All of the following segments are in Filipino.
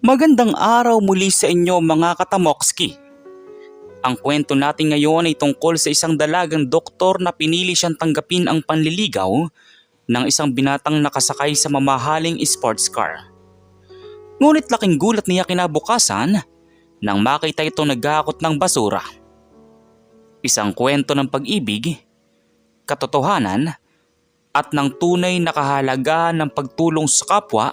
Magandang araw muli sa inyo mga katamokski. Ang kwento natin ngayon ay tungkol sa isang dalagang doktor na pinili siyang tanggapin ang panliligaw ng isang binatang nakasakay sa mamahaling sports car. Ngunit laking gulat niya kinabukasan nang makita ito naghahakot ng basura. Isang kwento ng pag-ibig, katotohanan at ng tunay na kahalagahan ng pagtulong sa kapwa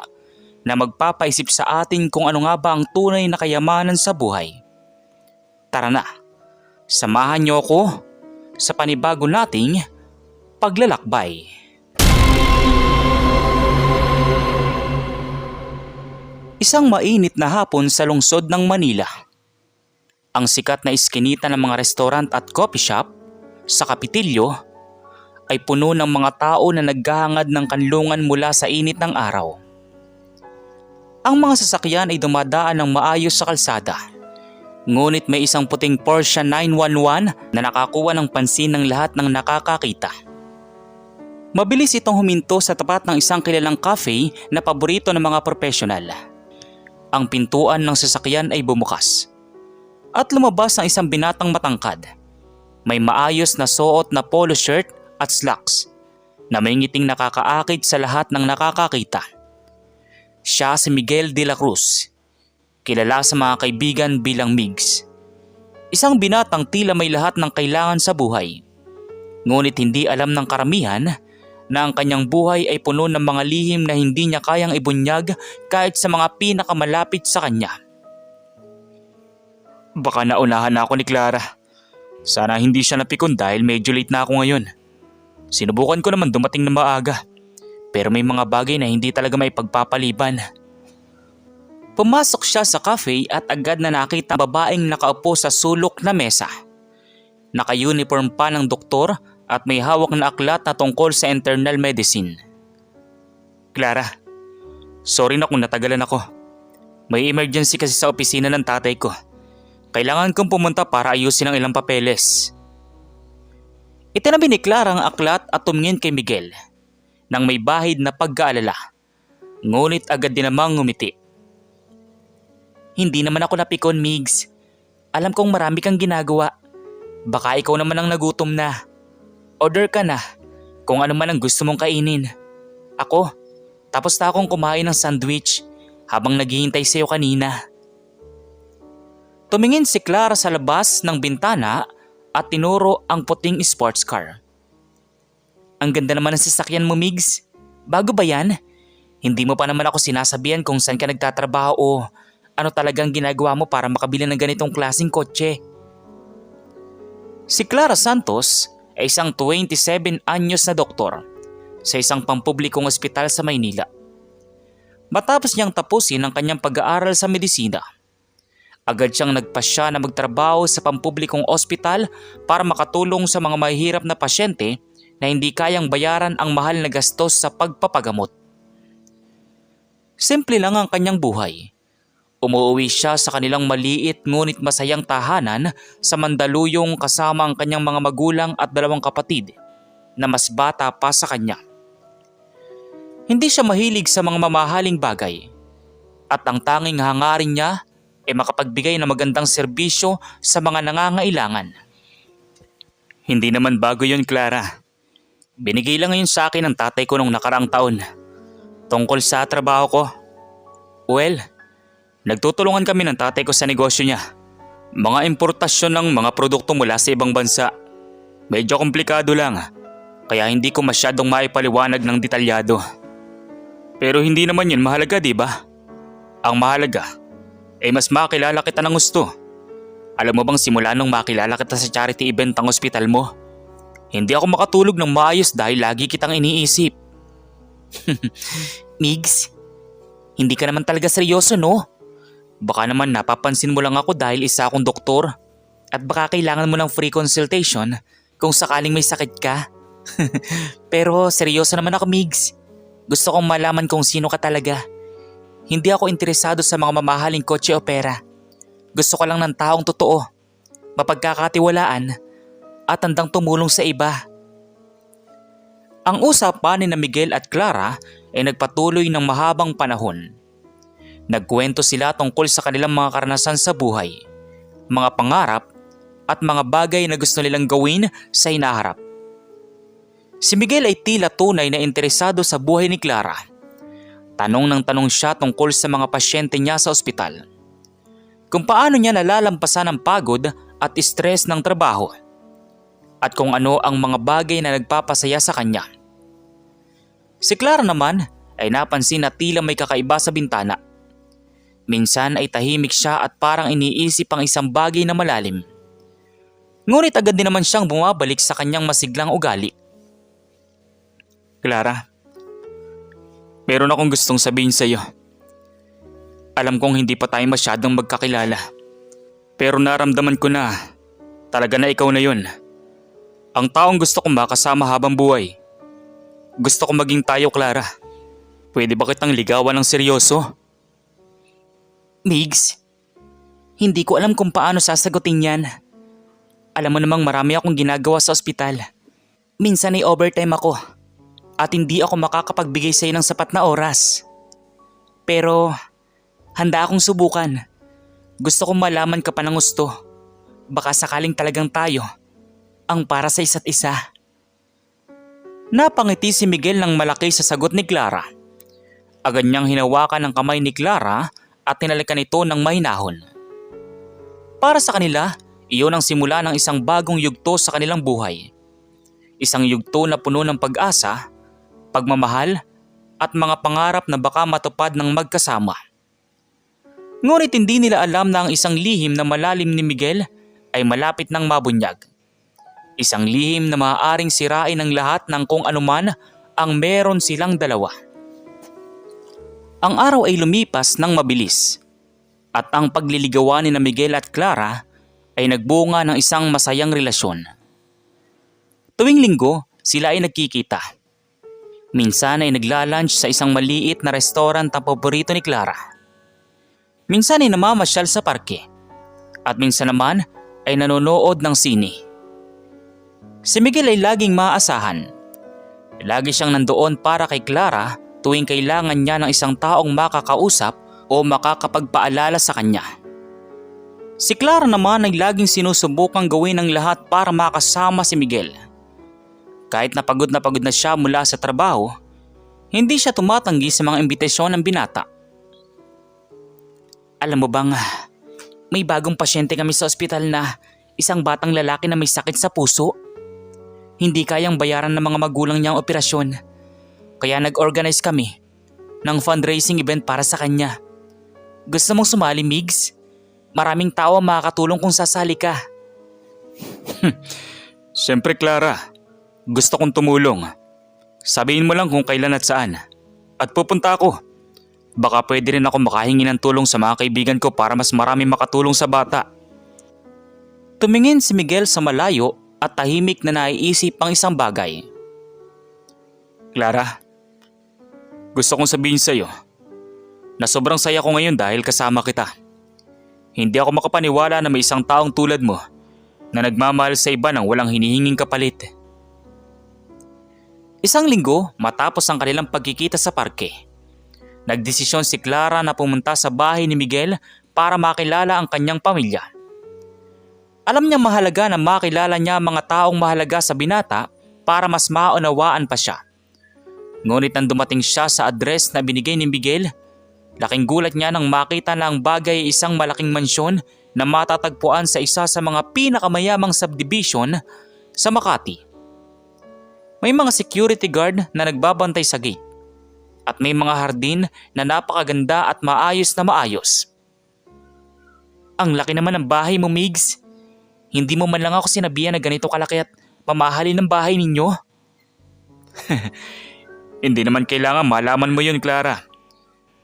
na magpapaisip sa atin kung ano nga ba ang tunay na kayamanan sa buhay. Tara na, samahan niyo ako sa panibago nating paglalakbay. Isang mainit na hapon sa lungsod ng Manila. Ang sikat na iskinita ng mga restaurant at coffee shop sa Kapitilyo ay puno ng mga tao na naghahangad ng kanlungan mula sa init ng araw. Ang mga sasakyan ay dumadaan ng maayos sa kalsada. Ngunit may isang puting Porsche 911 na nakakuha ng pansin ng lahat ng nakakakita. Mabilis itong huminto sa tapat ng isang kilalang cafe na paborito ng mga profesional. Ang pintuan ng sasakyan ay bumukas. At lumabas ang isang binatang matangkad. May maayos na suot na polo shirt at slacks na may ngiting nakakaakit sa lahat ng nakakakita. Siya si Miguel de la Cruz, kilala sa mga kaibigan bilang Migs. Isang binatang tila may lahat ng kailangan sa buhay. Ngunit hindi alam ng karamihan na ang kanyang buhay ay puno ng mga lihim na hindi niya kayang ibunyag kahit sa mga pinakamalapit sa kanya. Baka naunahan na ako ni Clara. Sana hindi siya napikon dahil medyo late na ako ngayon. Sinubukan ko naman dumating na maaga. Pero may mga bagay na hindi talaga may pagpapaliban. Pumasok siya sa cafe at agad na nakita ang babaeng nakaupo sa sulok na mesa. Naka-uniform pa ng doktor at may hawak na aklat na tungkol sa internal medicine. Clara, sorry na kung natagalan ako. May emergency kasi sa opisina ng tatay ko. Kailangan kong pumunta para ayusin ang ilang papeles. Itinabi ni Clara ang aklat at tumingin kay Miguel nang may bahid na pag-aalala. Ngunit agad din namang ngumiti. Hindi naman ako napikon, Migs. Alam kong marami kang ginagawa. Baka ikaw naman ang nagutom na. Order ka na kung ano man ang gusto mong kainin. Ako, tapos na akong kumain ng sandwich habang naghihintay sa'yo kanina. Tumingin si Clara sa labas ng bintana at tinuro ang puting sports car. Ang ganda naman ng sasakyan mo, Migs. Bago ba yan? Hindi mo pa naman ako sinasabihan kung saan ka nagtatrabaho o ano talagang ginagawa mo para makabili ng ganitong klaseng kotse. Si Clara Santos ay isang 27 anyos na doktor sa isang pampublikong ospital sa Maynila. Matapos niyang tapusin ang kanyang pag-aaral sa medisina, agad siyang nagpasya na magtrabaho sa pampublikong ospital para makatulong sa mga mahihirap na pasyente na hindi kayang bayaran ang mahal na gastos sa pagpapagamot. Simple lang ang kanyang buhay. Umuwi siya sa kanilang maliit ngunit masayang tahanan sa Mandaluyong kasama ang kanyang mga magulang at dalawang kapatid na mas bata pa sa kanya. Hindi siya mahilig sa mga mamahaling bagay at ang tanging hangarin niya ay makapagbigay ng magandang serbisyo sa mga nangangailangan. Hindi naman bago yun, Clara. Binigay lang ngayon sa akin ng tatay ko nung nakaraang taon. Tungkol sa trabaho ko. Well, nagtutulungan kami ng tatay ko sa negosyo niya. Mga importasyon ng mga produkto mula sa ibang bansa. Medyo komplikado lang, kaya hindi ko masyadong maipaliwanag ng detalyado. Pero hindi naman yun mahalaga, di ba? Ang mahalaga ay mas makilala kita ng gusto. Alam mo bang simula nung makilala kita sa charity event ng ospital mo, hindi ako makatulog ng maayos dahil lagi kitang iniisip. Migs, hindi ka naman talaga seryoso, no? Baka naman napapansin mo lang ako dahil isa akong doktor at baka kailangan mo ng free consultation kung sakaling may sakit ka. Pero seryoso naman ako, Migs. Gusto kong malaman kung sino ka talaga. Hindi ako interesado sa mga mamahaling kotse o pera. Gusto ko lang ng taong totoo, mapagkakatiwalaan at handang tumulong sa iba. Ang usapan ni na Miguel at Clara ay nagpatuloy ng mahabang panahon. Nagkwento sila tungkol sa kanilang mga karanasan sa buhay, mga pangarap at mga bagay na gusto nilang gawin sa hinaharap. Si Miguel ay tila tunay na interesado sa buhay ni Clara. Tanong ng tanong siya tungkol sa mga pasyente niya sa ospital. Kung paano niya nalalampasan ang pagod at stress ng trabaho. At kung ano ang mga bagay na nagpapasaya sa kanya. Si Clara naman ay napansin na tila may kakaiba sa bintana. Minsan ay tahimik siya at parang iniisip ang isang bagay na malalim. Ngunit agad din naman siyang bumabalik sa kanyang masiglang ugali. Clara, meron akong gustong sabihin sa iyo. Alam kong hindi pa tayo masyadong magkakilala. Pero naramdaman ko na talaga na ikaw na yun. Ang taong gusto kong makasama habang buhay. Gusto kong maging tayo, Clara. Pwede ba kitang ligawan ng seryoso? Migs, hindi ko alam kung paano sasagutin yan. Alam mo namang marami akong ginagawa sa ospital. Minsan ay overtime ako. At hindi ako makakapagbigay sa iyo ng sapat na oras. Pero handa akong subukan. Gusto kong malaman ka pa ng gusto. Baka sakaling talagang tayo ang para sa isa't isa. Napangiti si Miguel ng malaki sa sagot ni Clara. Agad niyang hinawakan ang kamay ni Clara at tinalikan ito ng mahinahon. Para sa kanila, iyon ang simula ng isang bagong yugto sa kanilang buhay. Isang yugto na puno ng pag-asa, pagmamahal at mga pangarap na baka matupad ng magkasama. Ngunit hindi nila alam na ang isang lihim na malalim ni Miguel ay malapit nang mabunyag. Isang lihim na maaaring sirain ang lahat ng kung anuman ang meron silang dalawa. Ang araw ay lumipas ng mabilis at ang pagliligawan ni Miguel at Clara ay nagbunga ng isang masayang relasyon. Tuwing linggo, sila ay nagkikita. Minsan ay nagla-lunch sa isang maliit na restaurant ang paborito ni Clara. Minsan ay namamasyal sa parke. At minsan naman ay nanonood ng sine. Si Miguel ay laging maaasahan. Lagi siyang nandoon para kay Clara tuwing kailangan niya ng isang taong makakausap o makakapagpaalala sa kanya. Si Clara naman ay laging sinusubukang gawin ang lahat para makasama si Miguel. Kahit na pagod na siya mula sa trabaho, hindi siya tumatanggi sa mga imbitasyon ng binata. Alam mo bang, may bagong pasyente kami sa ospital na isang batang lalaki na may sakit sa puso. Hindi kayang bayaran ng mga magulang niya ang operasyon. Kaya nag-organize kami ng fundraising event para sa kanya. Gusto mong sumali, Migs? Maraming tao ang makakatulong kung sasali ka. Siyempre, Clara. Gusto kong tumulong. Sabihin mo lang kung kailan at saan. At pupunta ako. Baka pwede rin ako makahingi ng tulong sa mga kaibigan ko para mas marami makatulong sa bata. Tumingin si Miguel sa malayo at tahimik na naiisip ang isang bagay. Clara, gusto kong sabihin sa iyo na sobrang saya ko ngayon dahil kasama kita. Hindi ako makapaniwala na may isang taong tulad mo na nagmamahal sa iba nang walang hinihinging kapalit. Isang linggo matapos ang kanilang pagkikita sa parke, nagdesisyon si Clara na pumunta sa bahay ni Miguel para makilala ang kanyang pamilya. Alam niya mahalaga na makilala niya ang mga taong mahalaga sa binata para mas maunawaan pa siya. Ngunit nang dumating siya sa address na binigay ni Miguel, laking gulat niya nang makita na ang bagay ay isang malaking mansyon na matatagpuan sa isa sa mga pinakamayamang subdivision sa Makati. May mga security guard na nagbabantay sa gate at may mga hardin na napakaganda at maayos na maayos. Ang laki naman ng bahay mo, Migs. Hindi mo man lang ako sinabihan na ganito kalaki at mamahalin ng bahay ninyo. Hindi naman kailangan malaman mo yun, Clara.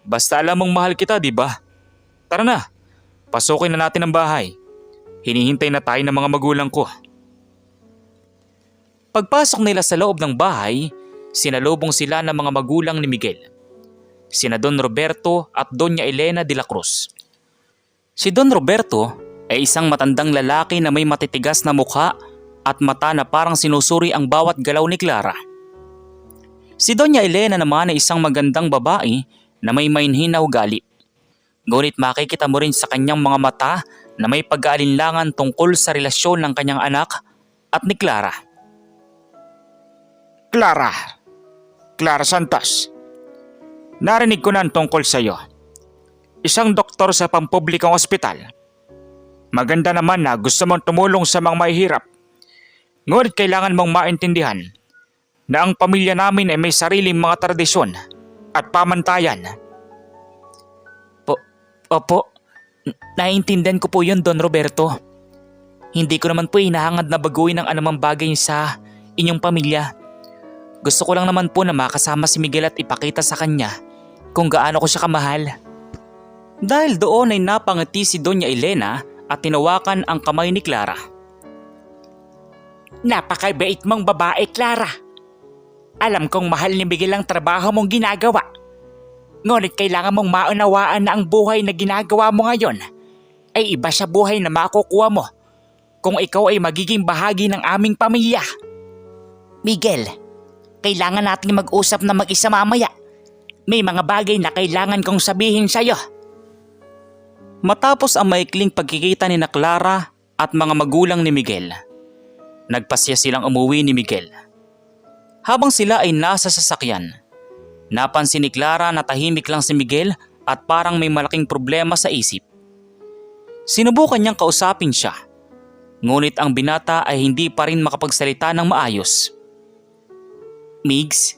Basta alam mong mahal kita, di ba? Tara na, pasukin na natin ang bahay. Hinihintay na tayo ng mga magulang ko. Pagpasok nila sa loob ng bahay, sinalubong sila ng mga magulang ni Miguel. Sina Don Roberto at Doña Elena de la Cruz. Si Don Roberto ay isang matandang lalaki na may matitigas na mukha at mata na parang sinusuri ang bawat galaw ni Clara. Si Doña Elena naman ay isang magandang babae na may mainhin na ugali. Ngunit makikita mo rin sa kanyang mga mata na may pag-aalinlangan tungkol sa relasyon ng kanyang anak at ni Clara. Clara! Clara Santos! Narinig ko na ang tungkol sa iyo. Isang doktor sa pampublikong ospital. Maganda naman na gusto mong tumulong sa mga mahihirap. Ngunit kailangan mong maintindihan na ang pamilya namin ay may sariling mga tradisyon at pamantayan. Opo, naiintindihan ko po yun, Don Roberto. Hindi ko naman po hinahangad na baguhin ang anumang bagay sa inyong pamilya. Gusto ko lang naman po na makasama si Miguel at ipakita sa kanya kung gaano ko siya kamahal. Dahil doon ay napangiti si Doña Elena at tinawakan ang kamay ni Clara. Napakabait mong babae, Clara. Alam kong mahal ni Miguel ang trabaho mong ginagawa. Ngunit kailangan mong maunawaan na ang buhay na ginagawa mo ngayon ay iba sa buhay na makukuha mo kung ikaw ay magiging bahagi ng aming pamilya. Miguel, kailangan nating mag-usap na mag-isa mamaya. May mga bagay na kailangan kong sabihin sa'yo. Matapos ang maikling pagkikita ni na Clara at mga magulang ni Miguel, nagpasya silang umuwi ni Miguel. Habang sila ay nasa sasakyan, napansin ni Clara na tahimik lang si Miguel at parang may malaking problema sa isip. Sinubukan niyang kausapin siya, ngunit ang binata ay hindi pa rin makapagsalita ng maayos. Migs,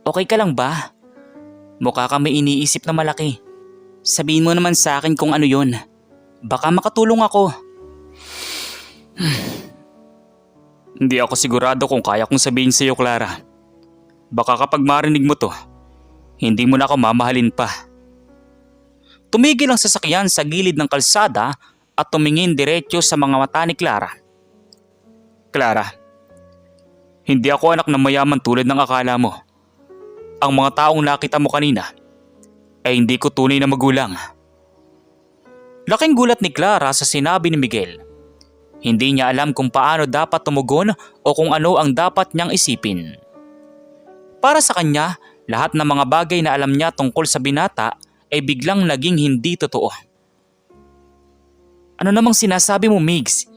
okay ka lang ba? Mukha ka may iniisip na malaki. Sabihin mo naman sa akin kung ano yun. Baka makatulong ako. Hindi ako sigurado kung kaya kong sabihin sa iyo, Clara. Baka kapag marinig mo to, hindi mo na ako mamahalin pa. Tumigil ang sasakyan sa gilid ng kalsada at tumingin diretso sa mga mata ni Clara. Clara, hindi ako anak ng mayaman tulad ng akala mo. Ang mga taong nakita mo kanina ay hindi ko tunay na magulang. Laking gulat ni Clara sa sinabi ni Miguel. Hindi niya alam kung paano dapat tumugon o kung ano ang dapat niyang isipin. Para sa kanya, lahat ng mga bagay na alam niya tungkol sa binata ay biglang naging hindi totoo. Ano namang sinasabi mo, Migs?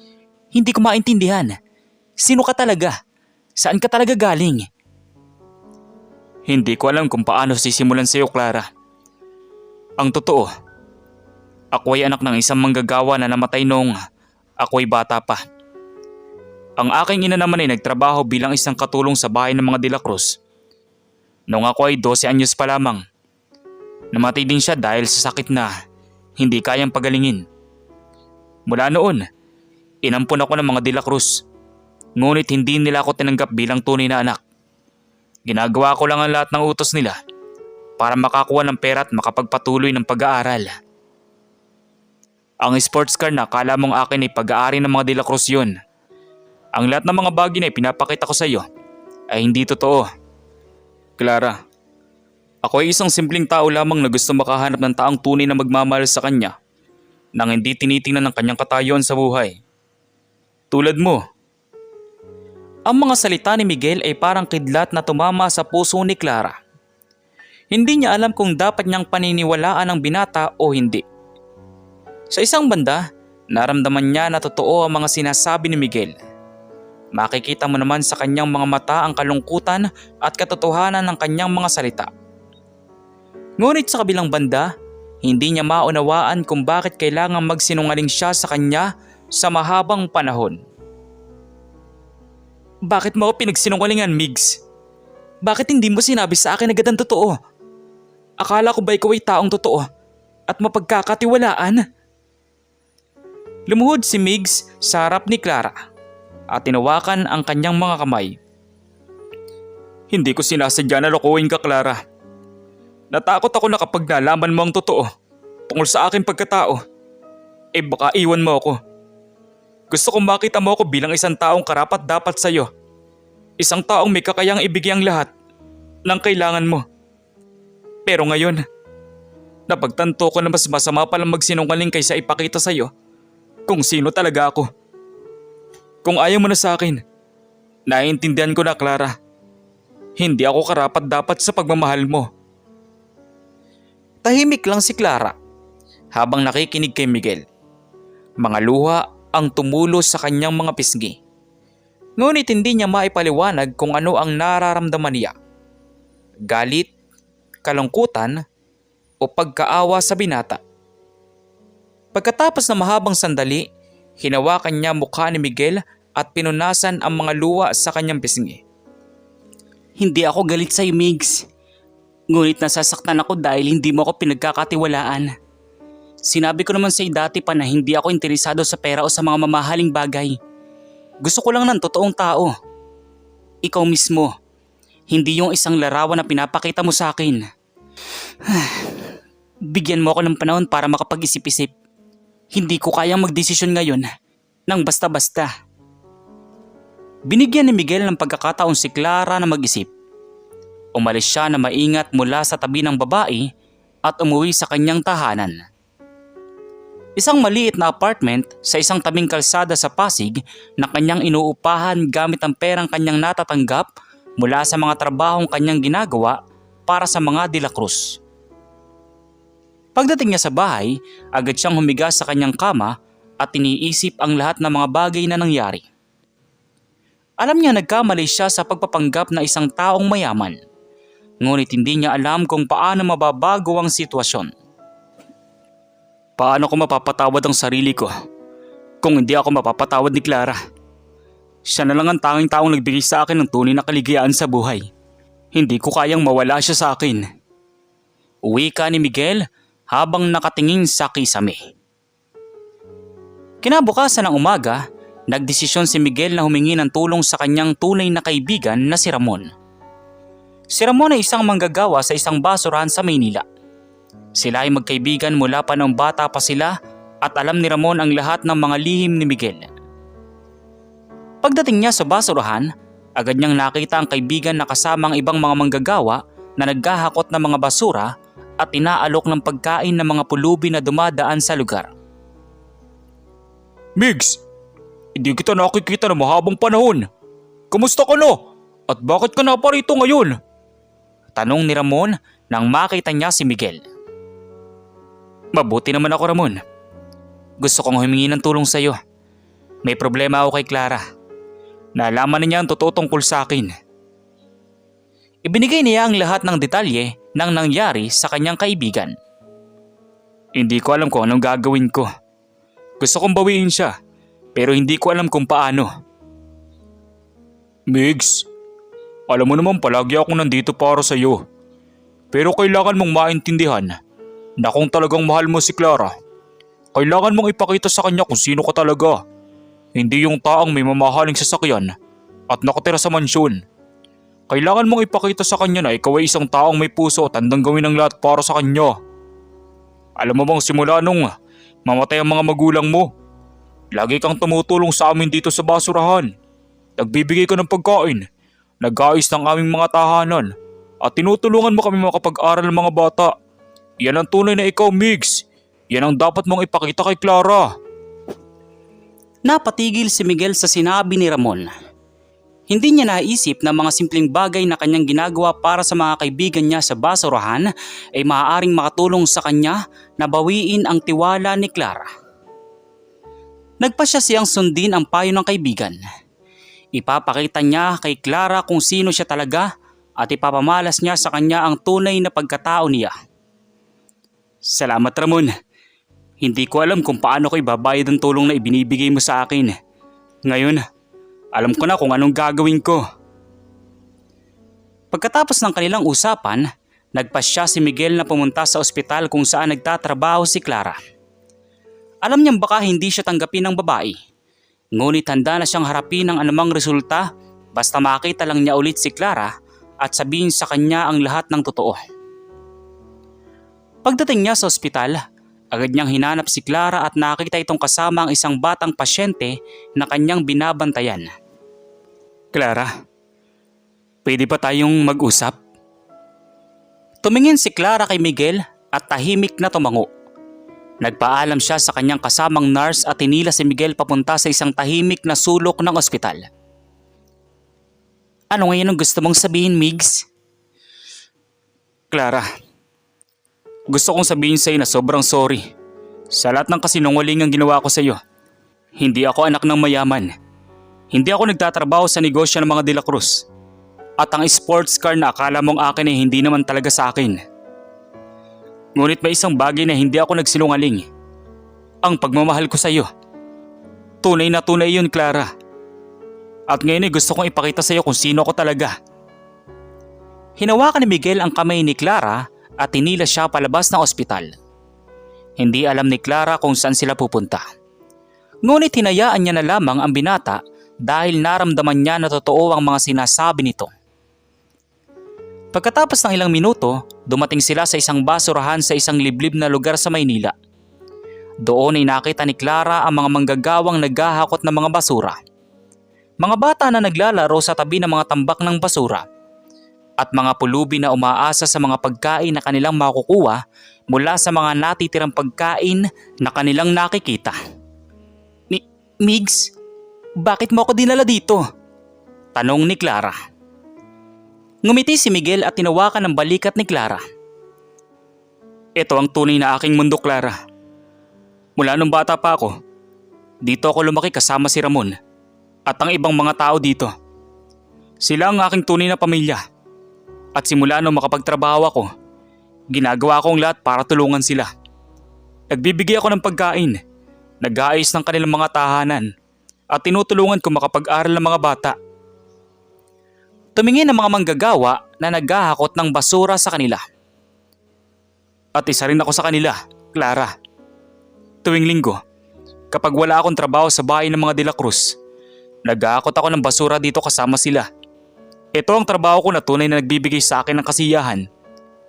Hindi ko maintindihan. Sino ka talaga? Saan ka talaga galing? Hindi ko alam kung paano sisimulan sa iyo, Clara. Ang totoo, ako ay anak ng isang manggagawa na namatay noong ako'y bata pa. Ang aking ina naman ay nagtrabaho bilang isang katulong sa bahay ng mga De La Cruz. Noong ako ay 12 anyos pa lamang, namatay din siya dahil sa sakit na hindi kayang pagalingin. Mula noon, inampon ako ng mga De La Cruz, ngunit hindi nila ako tinanggap bilang tunay na anak. Ginagawa ko lang ang lahat ng utos nila para makakuha ng pera at makapagpatuloy ng pag-aaral. Ang sports car na akala mong akin ay pag-aari ng mga De La Cruz yun. Ang lahat ng mga bagay na ipinapakita ko sa iyo ay hindi totoo. Clara, ako ay isang simpleng tao lamang na gusto makahanap ng taong tunay na magmamahal sa kanya nang hindi tinitingnan ng kanyang katayuan sa buhay. Tulad mo. Ang mga salita ni Miguel ay parang kidlat na tumama sa puso ni Clara. Hindi niya alam kung dapat niyang paniniwalaan ang binata o hindi. Sa isang banda, naramdaman niya na totoo ang mga sinasabi ni Miguel. Makikita mo naman sa kanyang mga mata ang kalungkutan at katotohanan ng kanyang mga salita. Ngunit sa kabilang banda, hindi niya maunawaan kung bakit kailangang magsinungaling siya sa kanya sa mahabang panahon. Bakit mo ako pinagsinungalingan, Migs? Bakit hindi mo sinabi sa akin agad ang totoo? Akala ko ba ikaw ay taong totoo at mapagkakatiwalaan? Lumuhod si Migs sa harap ni Clara at tinawakan ang kanyang mga kamay. Hindi ko sinasadya na lokohin ka, Clara. Natakot ako na kapag nalaman mo ang totoo tungkol sa aking pagkatao, baka iwan mo ako. Gusto kong makita mo ako bilang isang taong karapat dapat sa'yo. Isang taong may kakayang ibigay ang lahat ng kailangan mo. Pero ngayon, napagtanto ko na mas masama palang magsinungaling kaysa ipakita sa'yo kung sino talaga ako. Kung ayaw mo na sa akin, naiintindihan ko na, Clara. Hindi ako karapat dapat sa pagmamahal mo. Tahimik lang si Clara. habang nakikinig kay Miguel. Mga luha ang tumulo sa kanyang mga pisngi. Ngunit hindi niya maipaliwanag kung ano ang nararamdaman niya. Galit, kalungkutan, o pagkaawa sa binata. Pagkatapos ng mahabang sandali, hinawakan niya mukha ni Miguel at pinunasan ang mga luha sa kanyang pisngi. Hindi ako galit sa iyo, Migs. Ngunit nasasaktan ako dahil hindi mo ako pinagkakatiwalaan. Sinabi ko naman sa iyo dati pa na hindi ako interesado sa pera o sa mga mamahaling bagay. Gusto ko lang ng totoong tao. Ikaw mismo. Hindi yung isang larawan na pinapakita mo sa akin. Bigyan mo ako ng panahon para makapag-isip-isip. Hindi ko kayang magdesisyon ngayon nang basta-basta. Binigyan ni Miguel ng pagkakataon si Clara na mag-isip. Umalis siya na maingat mula sa tabi ng babae at umuwi sa kanyang tahanan. Isang maliit na apartment sa isang tabing kalsada sa Pasig na kanyang inuupahan gamit ang perang kanyang natatanggap mula sa mga trabahong kanyang ginagawa para sa mga De La Cruz. Pagdating niya sa bahay, agad siyang humiga sa kanyang kama at iniisip ang lahat ng mga bagay na nangyari. Alam niya nagkamali siya sa pagpapanggap na isang taong mayaman, ngunit hindi niya alam kung paano mababago ang sitwasyon. Paano ko mapapatawad ang sarili ko kung hindi ako mapapatawad ni Clara? Siya na lang ang tanging taong nagbigay sa akin ng tunay na kaligayahan sa buhay. Hindi ko kayang mawala siya sa akin. Uwi ka ni Miguel habang nakatingin sa kisame. Kinabukasan ng umaga, nagdesisyon si Miguel na humingi ng tulong sa kanyang tunay na kaibigan na si Ramon. Si Ramon ay isang manggagawa sa isang basurahan sa Maynila. Sila ay magkaibigan mula pa nung bata pa sila at alam ni Ramon ang lahat ng mga lihim ni Miguel. Pagdating niya sa basurahan, agad niyang nakita ang kaibigan na kasama ang ibang mga manggagawa na naghahakot ng mga basura at inaalok ng pagkain ng mga pulubi na dumadaan sa lugar. Migs, hindi kita nakikita na mahabang panahon. Kamusta ka na? At bakit ka na pa rito ngayon? Tanong ni Ramon nang makita niya si Miguel. Mabuti naman ako, Ramon. Gusto kong humingi ng tulong sa iyo. May problema ako kay Clara. Nalaman niya ang totoo tungkol sa akin. Ibinigay niya ang lahat ng detalye ng nangyari sa kanyang kaibigan. Hindi ko alam kung anong gagawin ko. Gusto kong bawiin siya, pero hindi ko alam kung paano. Migs, alam mo naman palagi ako nandito para sa iyo. Pero kailangan mong maintindihan na kung talagang mahal mo si Clara, kailangan mong ipakita sa kanya kung sino ka talaga. Hindi yung taong may mamahaling sasakyan at nakatira sa mansyon. Kailangan mong ipakita sa kanya na ikaw ay isang taong may puso at handang gawin ang lahat para sa kanya. Alam mo bang simula nung mamatay ang mga magulang mo, lagi kang tumutulong sa amin dito sa basurahan. Nagbibigay ka ng pagkain, nag-aayos ng aming mga tahanan, at tinutulungan mo kami makapag-aral ng mga bata. Yan ang tunay na ikaw, Migs. Yan ang dapat mong ipakita kay Clara. Napatigil si Miguel sa sinabi ni Ramon. Hindi niya naisip na mga simpleng bagay na kanyang ginagawa para sa mga kaibigan niya sa basurahan ay maaaring makatulong sa kanya na bawiin ang tiwala ni Clara. Nagpasya siyang sundin ang payo ng kaibigan. Ipapakita niya kay Clara kung sino siya talaga at ipapamalas niya sa kanya ang tunay na pagkatao niya. Salamat, Ramon. Hindi ko alam kung paano ko ibabayad ang tulong na ibinibigay mo sa akin. Ngayon, alam ko na kung anong gagawin ko. Pagkatapos ng kanilang usapan, nagpasya si Miguel na pumunta sa ospital kung saan nagtatrabaho si Clara. Alam niyang baka hindi siya tanggapin ng babae. Ngunit handa na siyang harapin ang anumang resulta basta makita lang niya ulit si Clara at sabihin sa kanya ang lahat ng totoo. Pagdating niya sa ospital, agad niyang hinanap si Clara at nakita itong kasama ang isang batang pasyente na kanyang binabantayan. Clara, pwede ba tayong mag-usap? Tumingin si Clara kay Miguel at tahimik na tumango. Nagpaalam siya sa kanyang kasamang nurse at tinila si Miguel papunta sa isang tahimik na sulok ng ospital. Ano ngayon ang gusto mong sabihin, Migs? Clara, gusto kong sabihin sa'yo na sobrang sorry Sa lahat ng kasinungalingang ginawa ko sa iyo, hindi ako anak ng mayaman. Hindi ako nagtatrabaho sa negosyo ng mga De La Cruz. At ang sports car na akala mong akin ay hindi naman talaga sa akin. Ngunit may isang bagay na hindi ako nagsinungaling. Ang pagmamahal ko sa iyo. Tunay na tunay yun, Clara. At ngayon ay gusto kong ipakita sa iyo kung sino ako talaga. Hinawakan ni Miguel ang kamay ni Clara at tinila siya palabas ng ospital. Hindi alam ni Clara kung saan sila pupunta. Ngunit hinayaan niya na lamang ang binata dahil naramdaman niya na totoo ang mga sinasabi nito. Pagkatapos ng ilang minuto, dumating sila sa isang basurahan sa isang liblib na lugar sa Maynila. Doon ay nakita ni Clara ang mga manggagawang naghahakot ng mga basura. Mga bata na naglalaro sa tabi ng mga tambak ng basura. At mga pulubi na umaasa sa mga pagkain na kanilang makukuha mula sa mga natitirang pagkain na kanilang nakikita. Migs, bakit mo ako dinala dito? Tanong ni Clara. Ngumiti si Miguel at tinawakan ng balikat ni Clara. Ito ang tunay na aking mundo, Clara. Mula nung bata pa ako, dito ako lumaki kasama si Ramon at ang ibang mga tao dito. Sila ang aking tunay na pamilya. At simula nung makapagtrabaho ako, ginagawa ko ang lahat para tulungan sila. Nagbibigay ako ng pagkain, nag-aayos ng kanilang mga tahanan, at tinutulungan ko makapag-aral ng mga bata. Tumingin ang mga manggagawa na naghahakot ng basura sa kanila. At isa rin ako sa kanila, Clara. Tuwing linggo, kapag wala akong trabaho sa bahay ng mga De La Cruz, naghahakot ako ng basura dito kasama sila. Ito ang trabaho ko na tunay na nagbibigay sa akin ng kasiyahan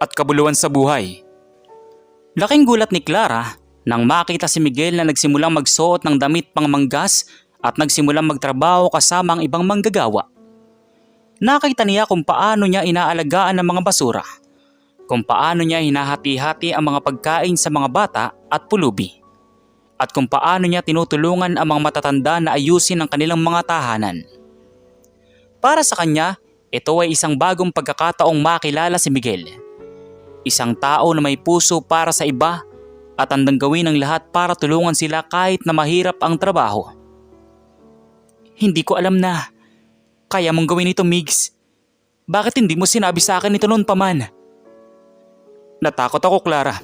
at kabuluhan sa buhay. Laking gulat ni Clara nang makita si Miguel na nagsimulang magsuot ng damit pang manggas at nagsimulang magtrabaho kasama ang ibang manggagawa. Nakita niya kung paano niya inaalagaan ang mga basura, kung paano niya hinahati-hati ang mga pagkain sa mga bata at pulubi, at kung paano niya tinutulungan ang mga matatanda na ayusin ang kanilang mga tahanan. Para sa kanya, ito ay isang bagong pagkakataong makilala si Miguel. Isang tao na may puso para sa iba at handang gawin ang lahat para tulungan sila kahit na mahirap ang trabaho. Hindi ko alam na kaya mong gawin ito, Migs. Bakit hindi mo sinabi sa akin ito noon pa man? Natakot ako, Clara.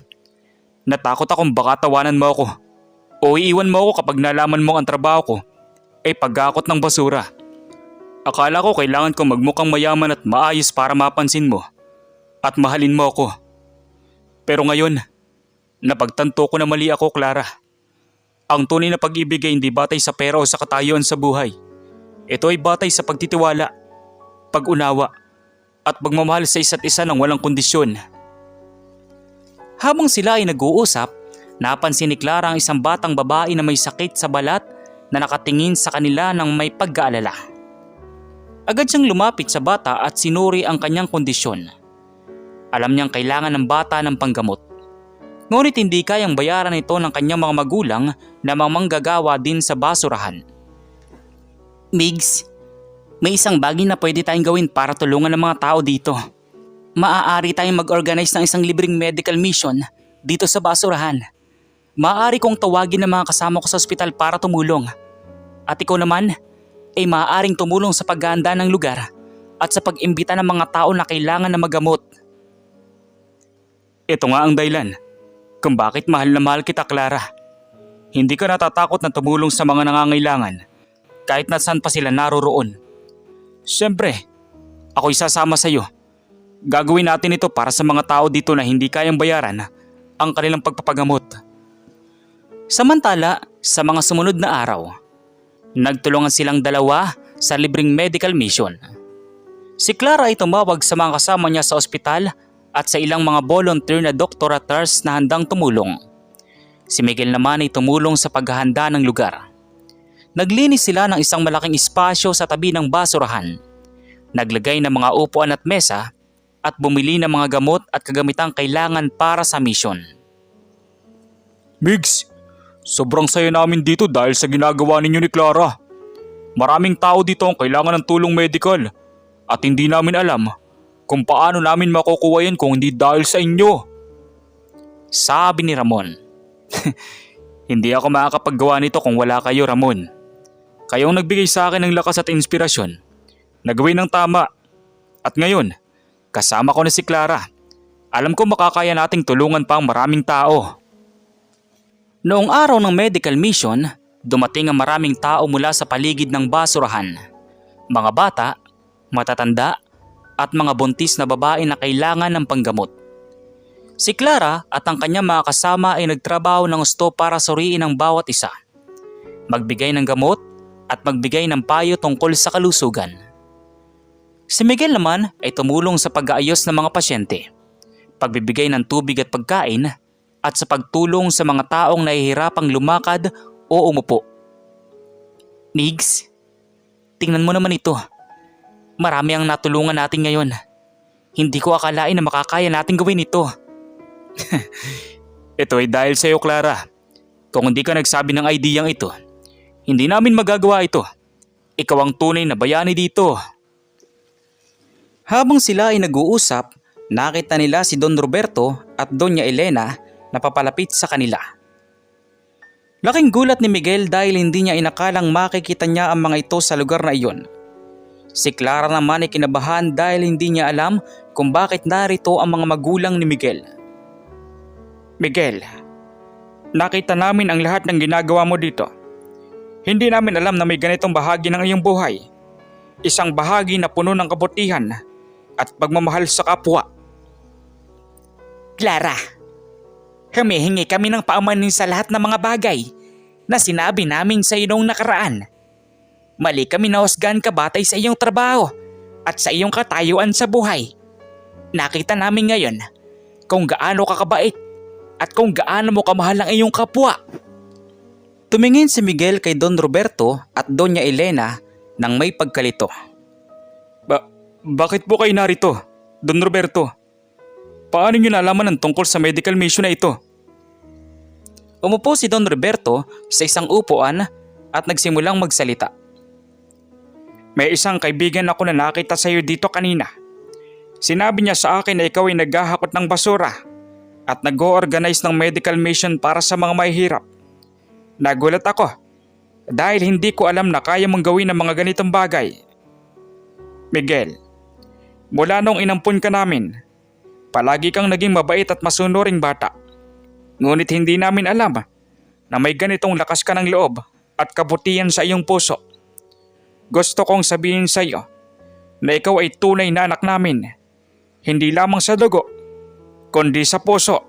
Natakot akong baka tawanan mo ako o iiwan mo ako kapag nalaman mo ang trabaho ko ay paghakot ng basura. Akala ko kailangan ko magmukhang mayaman at maayos para mapansin mo at mahalin mo ako. Pero ngayon, napagtanto ko na mali ako, Clara. Ang tunay na pag-ibig ay hindi batay sa pera o sa katayuan sa buhay. Ito ay batay sa pagtitiwala, pag-unawa at pagmamahal sa isa't isa ng walang kondisyon. Habang sila ay nag-uusap, napansin ni Clara ang isang batang babae na may sakit sa balat na nakatingin sa kanila ng may pag-aalala. Agad siyang lumapit sa bata at sinuri ang kanyang kondisyon. Alam niyang kailangan ng bata ng panggamot. Ngunit hindi kayang bayaran ito ng kanyang mga magulang na mga manggagawa din sa basurahan. Migs, may isang bagay na pwede tayong gawin para tulungan ng mga tao dito. Maaari tayong mag-organize ng isang libreng medical mission dito sa basurahan. Maaari kong tawagin ng mga kasama ko sa ospital para tumulong. At ikaw naman, ay maaaring tumulong sa paghahanda ng lugar at sa pag-imbita ng mga tao na kailangan na magamot. Ito nga ang dahilan kung bakit mahal na mahal kita, Clara. Hindi ka natatakot na tumulong sa mga nangangailangan kahit na saan pa sila naroroon. Siyempre, ako'y sasama sa iyo. Gagawin natin ito para sa mga tao dito na hindi kayang bayaran ang kanilang pagpapagamot. Samantala, sa mga sumunod na araw, nagtulungan silang dalawa sa libreng medical mission. Si Clara ay tumawag sa mga kasama niya sa ospital at sa ilang mga volunteer na doktor at nurse na handang tumulong. Si Miguel naman ay tumulong sa paghahanda ng lugar. Naglinis sila ng isang malaking espasyo sa tabi ng basurahan. Naglagay ng mga upuan at mesa at bumili ng mga gamot at kagamitang kailangan para sa mission. Migs, sobrang saya namin dito dahil sa ginagawa ninyo ni Clara. Maraming tao dito ang kailangan ng tulong medical at hindi namin alam kung paano namin makukuha yan kung hindi dahil sa inyo. Sabi ni Ramon. Hindi ako makakapaggawa nito kung wala kayo, Ramon. Kayong nagbigay sa akin ng lakas at inspirasyon na gawin ng tama. At ngayon, kasama ko na si Clara. Alam ko makakaya nating tulungan pa ang maraming tao. Noong araw ng medical mission, dumating ang maraming tao mula sa paligid ng basurahan. Mga bata, matatanda, at mga buntis na babae na kailangan ng panggamot. Si Clara at ang kanyang mga kasama ay nagtrabaho ng gusto para suriin ang bawat isa. Magbigay ng gamot at magbigay ng payo tungkol sa kalusugan. Si Miguel naman ay tumulong sa pag-aayos ng mga pasyente, pagbibigay ng tubig at pagkain, at sa pagtulong sa mga taong nahihirapang lumakad o umupo. Migs, tingnan mo naman ito. Marami ang natulungan natin ngayon. Hindi ko akalain na makakaya natin gawin ito. Ito ay dahil sa iyo, Clara. Kung hindi ka nagsabi ng ideyang ito, hindi namin magagawa ito. Ikaw ang tunay na bayani dito. Habang sila ay nag-uusap, nakita nila si Don Roberto at Doña Elena na papalapit sa kanila. Laking gulat ni Miguel dahil hindi niya inakalang makikita niya ang mga ito sa lugar na iyon. Si Clara naman ay kinabahan dahil hindi niya alam kung bakit narito ang mga magulang ni Miguel. Miguel, nakita namin ang lahat ng ginagawa mo dito. Hindi namin alam na may ganitong bahagi ng iyong buhay. Isang bahagi na puno ng kabutihan at pagmamahal sa kapwa. Clara, humihingi kami ng paumanin sa lahat ng mga bagay na sinabi namin sa iyo noong nakaraan. Mali kami nahusgahan ka batay sa iyong trabaho at sa iyong katayuan sa buhay. Nakita namin ngayon kung gaano ka kabait at kung gaano mo kamahal ang iyong kapwa. Tumingin si Miguel kay Don Roberto at Doña Elena nang may pagkalito. Bakit po kayo narito, Don Roberto? Paano niyo nalaman ang tungkol sa medical mission na ito? Umupo si Don Roberto sa isang upuan at nagsimulang magsalita. May isang kaibigan ako na nakita sa iyo dito kanina. Sinabi niya sa akin na ikaw ay naghahakot ng basura at nag-o-organize ng medical mission para sa mga mahihirap. Nagulat ako dahil hindi ko alam na kaya mong gawin ang mga ganitong bagay. Miguel, mula nung inampun ka namin, palagi kang naging mabait at masunuring bata. Ngunit hindi namin alam na may ganitong lakas ka ng loob at kabutihan sa iyong puso. Gusto kong sabihin sa iyo na ikaw ay tunay na anak namin, hindi lamang sa dugo, kundi sa puso.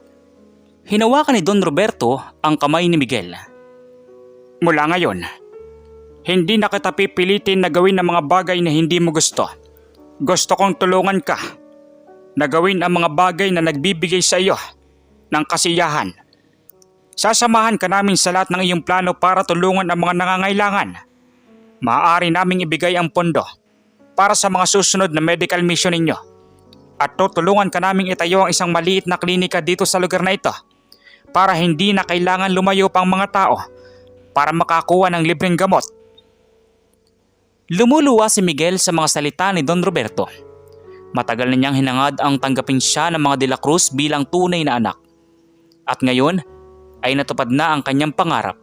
Hinawakan ni Don Roberto ang kamay ni Miguel. Mula ngayon, hindi na kita pipilitin na gawin ang mga bagay na hindi mo gusto. Gusto kong tulungan ka na gawin ang mga bagay na nagbibigay sa iyo ng kasiyahan. Sasamahan ka namin sa lahat ng iyong plano para tulungan ang mga nangangailangan. Maaari naming ibigay ang pondo para sa mga susunod na medical mission ninyo. At tutulungan ka naming itayo ang isang maliit na klinika dito sa lugar na ito para hindi na kailangan lumayo pang mga tao para makakuha ng libreng gamot. Lumuluwa si Miguel sa mga salita ni Don Roberto. Matagal na niyang hinangad ang tanggapin siya ng mga De La Cruz bilang tunay na anak. At ngayon ay natupad na ang kanyang pangarap.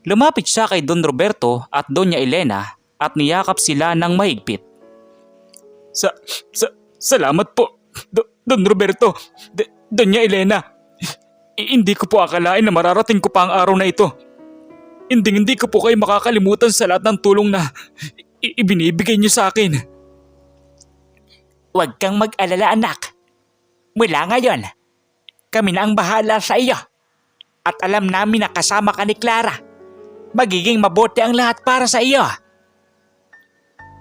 Lumapit siya kay Don Roberto at Doña Elena at niyakap sila ng mahigpit. Salamat po, Don Roberto, Doña Elena. Hindi ko po akalain na mararating ko pa ang araw na ito. Hindi ko po kayo makakalimutan sa lahat ng tulong na ibinibigay niyo sa akin. Huwag kang mag-alala, anak. Mula ngayon, kami na ang bahala sa iyo. At alam namin na kasama ka ni Clara. Magiging mabuti ang lahat para sa iyo.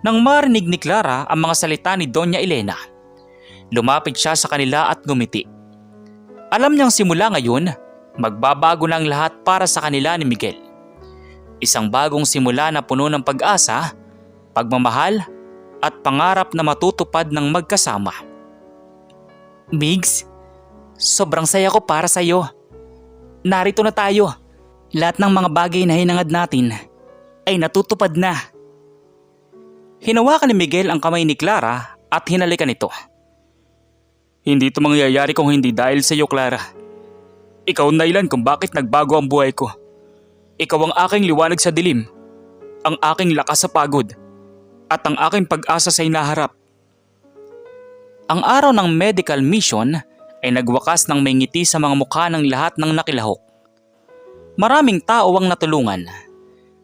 Nang marinig ni Clara ang mga salita ni Doña Elena, lumapit siya sa kanila at ngumiti. Alam niyang simula ngayon, magbabago na ang lahat para sa kanila ni Miguel. Isang bagong simula na puno ng pag-asa, pagmamahal at pangarap na matutupad ng magkasama. Migs, sobrang saya ko para sa iyo. Narito na tayo. Lahat ng mga bagay na hinangad natin ay natutupad na. Hinawakan ni Miguel ang kamay ni Clara at hinalikan ito. Hindi ito mangyayari kung hindi dahil sa iyo, Clara. Ikaw ang dahilan kung bakit nagbago ang buhay ko. Ikaw ang aking liwanag sa dilim, ang aking lakas sa pagod, at ang aking pag-asa sa hinaharap. Ang araw ng medical mission ay nagwakas ng may ngiti sa mga mukha ng lahat ng nakilahok. Maraming tao ang natulungan,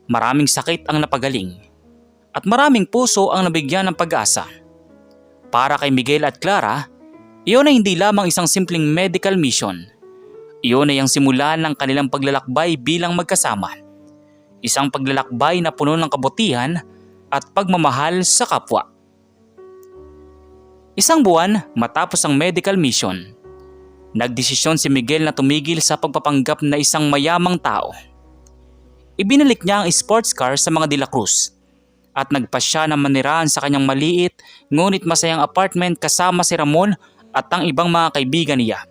maraming sakit ang napagaling, at maraming puso ang nabigyan ng pag-asa. Para kay Miguel at Clara, iyon ay hindi lamang isang simpleng medical mission. Iyon ay ang simula ng kanilang paglalakbay bilang magkasama. Isang paglalakbay na puno ng kabutihan at pagmamahal sa kapwa. Isang buwan matapos ang medical mission, nagdesisyon si Miguel na tumigil sa pagpapanggap na isang mayamang tao. Ibinalik niya ang sports car sa mga De La Cruz at nagpasya na manirahan sa kanyang maliit ngunit masayang apartment kasama si Ramon at ang ibang mga kaibigan niya.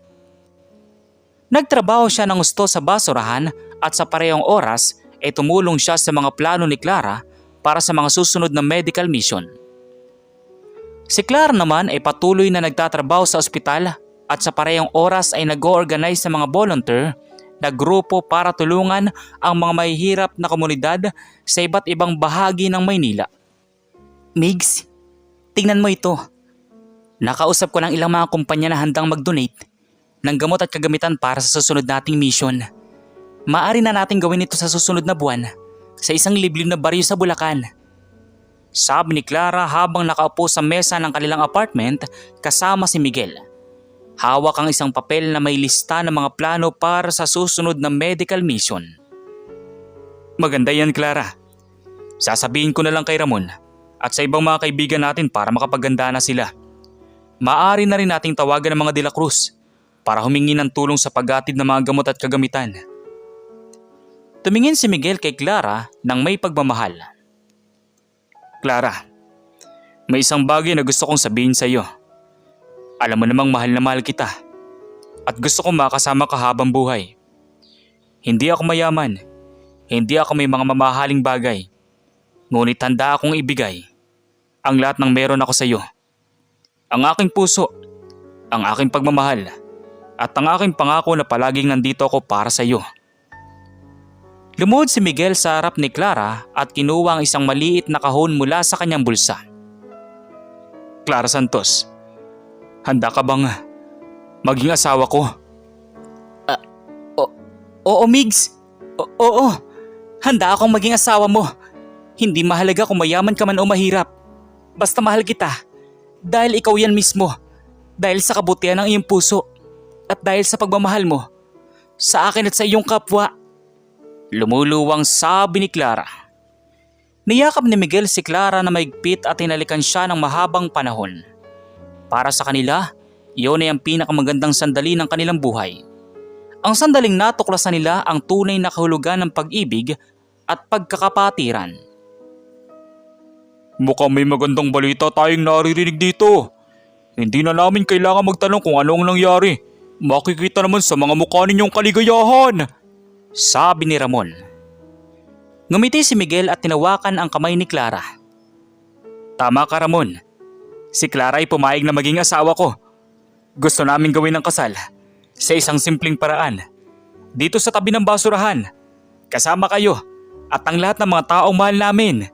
Nagtrabaho siya ng gusto sa basurahan at sa parehong oras ay tumulong siya sa mga plano ni Clara para sa mga susunod na medical mission. Si Clara naman ay patuloy na nagtatrabaho sa ospital at sa parehong oras ay nag-o-organize sa mga volunteer na grupo para tulungan ang mga mahihirap na komunidad sa iba't ibang bahagi ng Maynila. Migs, tingnan mo ito. Nakausap ko ng ilang mga kumpanya na handang mag-donate ng gamot at kagamitan para sa susunod nating mission. Maaari na natin gawin ito sa susunod na buwan sa isang liblib na baryo sa Bulacan. Sabi ni Clara habang nakaupo sa mesa ng kanilang apartment kasama si Miguel. Hawak ang isang papel na may lista ng mga plano para sa susunod na medical mission. Maganda yan, Clara. Sasabihin ko na lang kay Ramon at sa ibang mga kaibigan natin para makapaganda na sila. Maaari na rin nating tawagan ng mga De La Cruz para humingi ng tulong sa paghatid ng mga gamot at kagamitan. Tumingin si Miguel kay Clara nang may pagmamahal. Clara, may isang bagay na gusto kong sabihin sa iyo. Alam mo namang mahal na mahal kita at gusto kong makasama ka habang buhay. Hindi ako mayaman, hindi ako may mga mamahaling bagay, ngunit handa akong ibigay ang lahat ng meron ako sa iyo. Ang aking puso, ang aking pagmamahal, at ang aking pangako na palaging nandito ako para sa iyo. Lumuhod si Miguel sa harap ni Clara at kinuha ang isang maliit na kahon mula sa kanyang bulsa. Clara Santos, handa ka bang maging asawa ko? Oo, Migs. Oo, handa akong maging asawa mo. Hindi mahalaga kung mayaman ka man o mahirap. Basta mahal kita. Dahil ikaw yan mismo. Dahil sa kabutihan ng iyong puso. At dahil sa pagmamahal mo. Sa akin at sa iyong kapwa. Lumuluwang sabi ni Clara. Niyakap ni Miguel si Clara na maigpit at hinalikan siya ng mahabang panahon. Para sa kanila, iyon ay ang pinakamagandang sandali ng kanilang buhay. Ang sandaling natuklasan nila ang tunay na kahulugan ng pag-ibig at pagkakapatiran. Mukhang may magandang balita tayong naririnig dito. Hindi na namin kailangan magtanong kung ano ang nangyari. Makikita naman sa mga mukha ninyong kaligayahan, sabi ni Ramon. Ngumiti si Miguel at tinawakan ang kamay ni Clara. Tama ka, Ramon. Si Clara ay pumayag na maging asawa ko. Gusto namin gawin ang kasal sa isang simpleng paraan. Dito sa tabi ng basurahan. Kasama kayo at ang lahat ng mga taong mahal namin.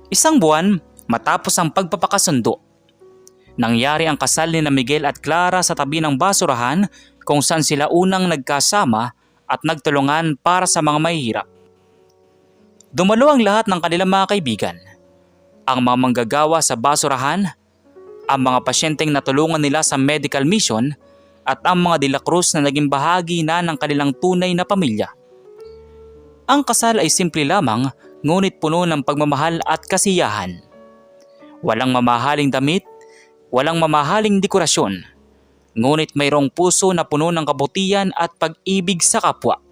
Isang buwan matapos ang pagpapakasundo, nangyari ang kasal ni Miguel at Clara sa tabi ng basurahan kung saan sila unang nagkasama at nagtulungan para sa mga mahihirap. Dumalo ang lahat ng kanilang mga kaibigan, ang mga manggagawa sa basurahan, ang mga pasyenteng natulungan nila sa medical mission at ang mga De La Cruz na naging bahagi na ng kanilang tunay na pamilya. Ang kasal ay simple lamang ngunit puno ng pagmamahal at kasiyahan. Walang mamahaling damit, walang mamahaling dekorasyon, ngunit mayroong puso na puno ng kabutihan at pag-ibig sa kapwa.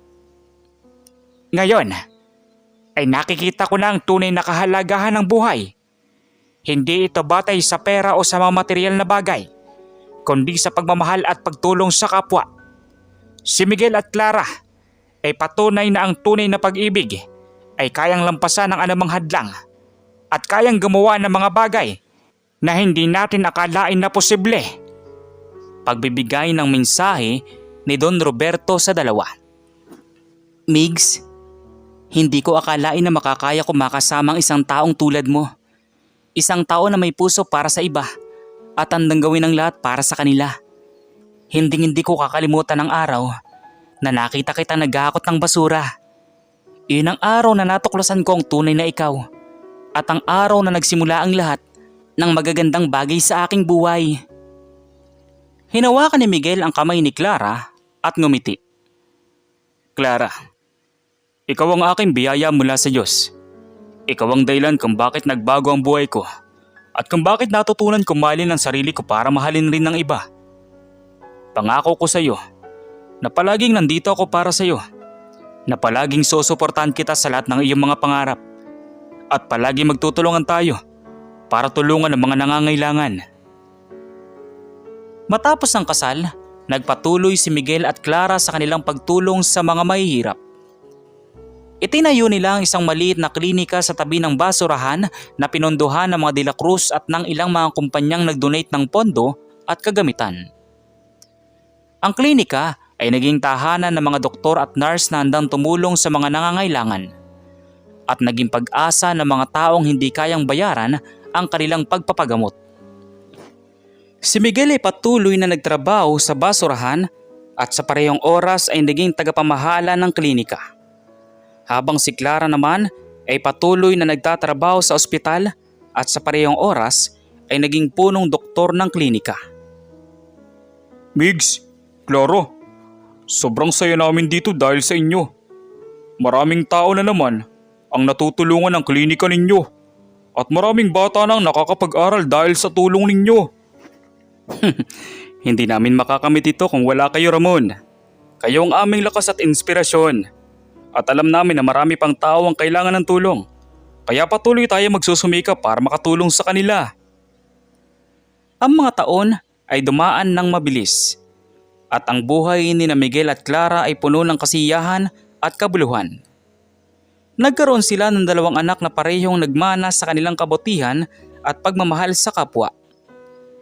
Ngayon, ay nakikita ko na ang tunay na kahalagahan ng buhay. Hindi ito batay sa pera o sa mga material na bagay, kundi sa pagmamahal at pagtulong sa kapwa. Si Miguel at Clara ay patunay na ang tunay na pag-ibig ay kayang lampasan ng anumang hadlang at kayang gumawa ng mga bagay na hindi natin akalain na posible. Pagbibigay ng mensahe ni Don Roberto sa dalawa. Migs, hindi ko akalain na makakaya ko makasamang isang taong tulad mo. Isang tao na may puso para sa iba at handang gawin ang lahat para sa kanila. Hindi ko kakalimutan ang araw na nakita kita naghahakot ng basura. Iyon ang araw na natuklasan ko ang tunay na ikaw at ang araw na nagsimula ang lahat ng magagandang bagay sa aking buhay. Hinawakan ni Miguel ang kamay ni Clara at ngumiti. Clara, ikaw ang aking biyaya mula sa Diyos. Ikaw ang dahilan kung bakit nagbago ang buhay ko at kung bakit natutunan kong mahalin ang sarili ko para mahalin rin ng iba. Pangako ko sa iyo na palaging nandito ako para sa iyo, na palaging susuportahan kita sa lahat ng iyong mga pangarap at palagi magtutulungan tayo para tulungan ang mga nangangailangan. Matapos ang kasal, nagpatuloy si Miguel at Clara sa kanilang pagtulong sa mga mahihirap. Itinayo nila ang isang maliit na klinika sa tabi ng basurahan na pinondohan ng mga De La Cruz at ng ilang mga kumpanyang nag-donate ng pondo at kagamitan. Ang klinika ay naging tahanan ng mga doktor at nurse na handang tumulong sa mga nangangailangan at naging pag-asa ng mga taong hindi kayang bayaran ang kanilang pagpapagamot. Si Miguel ay patuloy na nagtrabaho sa basurahan at sa parehong oras ay naging tagapamahala ng klinika. Habang si Clara naman ay patuloy na nagtatrabaho sa ospital at sa parehong oras ay naging punong doktor ng klinika. Migs, Clara, sobrang saya namin dito dahil sa inyo. Maraming tao na naman ang natutulungan ng klinika ninyo at maraming bata nang nakakapag-aral dahil sa tulong ninyo. Hindi namin makakamit ito kung wala kayo, Ramon. Kayo ang aming lakas at inspirasyon. At alam namin na marami pang tao ang kailangan ng tulong. Kaya patuloy tayo magsusumikap para makatulong sa kanila. Ang mga taon ay dumaan ng mabilis. At ang buhay ni na Miguel at Clara ay puno ng kasiyahan at kabuluhan. Nagkaroon sila ng 2 anak na parehong nagmana sa kanilang kabutihan at pagmamahal sa kapwa.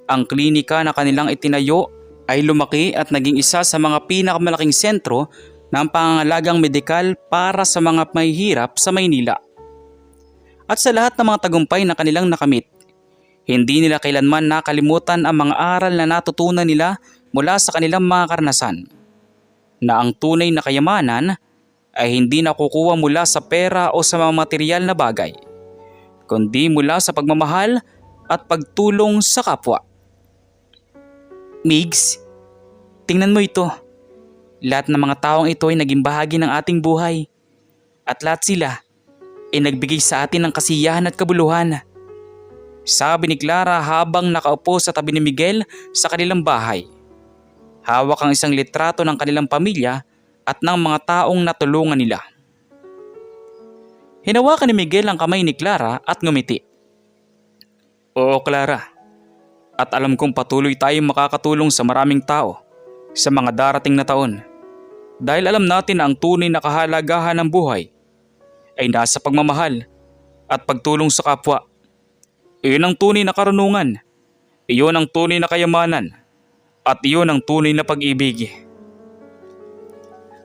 Ang klinika na kanilang itinayo ay lumaki at naging isa sa mga pinakamalaking sentro ng pangangalagang medikal para sa mga mahihirap sa Maynila. At sa lahat ng mga tagumpay na kanilang nakamit, hindi nila kailanman nakalimutan ang mga aral na natutunan nila mula sa kanilang mga karanasan. Na ang tunay na kayamanan ay hindi nakukuha mula sa pera o sa mga material na bagay, kundi mula sa pagmamahal at pagtulong sa kapwa. Migs, tingnan mo ito. Lahat ng mga taong ito ay naging bahagi ng ating buhay. At lahat sila ay nagbigay sa atin ng kasiyahan at kabuluhan. Sabi ni Clara habang nakaupo sa tabi ni Miguel sa kanilang bahay. Hawak ang isang litrato ng kanilang pamilya at ng mga taong natulungan nila. Hinawakan ni Miguel ang kamay ni Clara at ngumiti. Oo, Clara. At alam kong patuloy tayong makakatulong sa maraming tao sa mga darating na taon. Dahil alam natin na ang tunay na kahalagahan ng buhay ay nasa pagmamahal at pagtulong sa kapwa. Iyon ang tunay na karunungan. Iyon ang tunay na kayamanan. At iyon ang tunay na pag-ibig.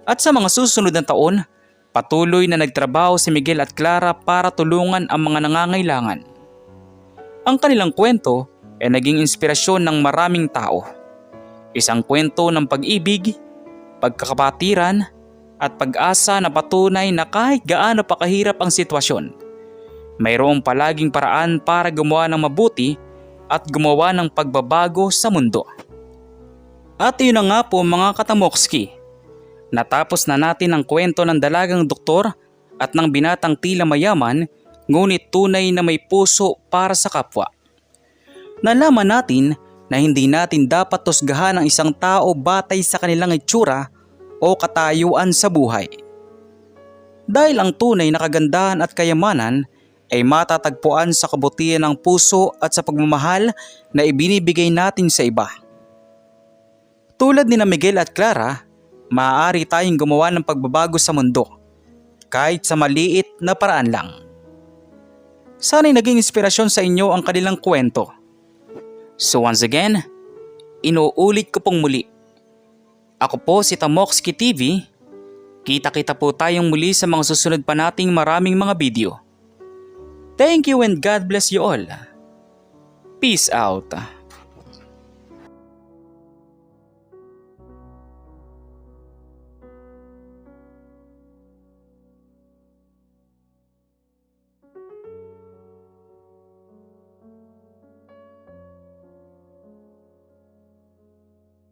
At sa mga susunod na taon, patuloy na nagtrabaho si Miguel at Clara para tulungan ang mga nangangailangan. Ang kanilang kwento ay naging inspirasyon ng maraming tao. Isang kwento ng pag-ibig, pagkakapatiran at pag-asa na patunay na kahit gaano pa kahirap ang sitwasyon, mayroong palaging paraan para gumawa ng mabuti at gumawa ng pagbabago sa mundo. At yun na nga po mga katamokski, natapos na natin ang kwento ng dalagang doktor at ng binatang tila mayaman ngunit tunay na may puso para sa kapwa. Nalaman natin na hindi natin dapat tusgahan ang isang tao batay sa kanilang itsura o katayuan sa buhay. Dahil ang tunay na kagandahan at kayamanan ay matatagpuan sa kabutihan ng puso at sa pagmamahal na ibinibigay natin sa iba. Tulad ni na Miguel at Clara, maaari tayong gumawa ng pagbabago sa mundo, kahit sa maliit na paraan lang. Sana'y naging inspirasyon sa inyo ang kanilang kwento. So once again, inuulit ko pong muli, Ako po si Tamoxki TV. Kita-kita po tayong muli sa mga susunod pa nating maraming mga video. Thank you and God bless you all. Peace out.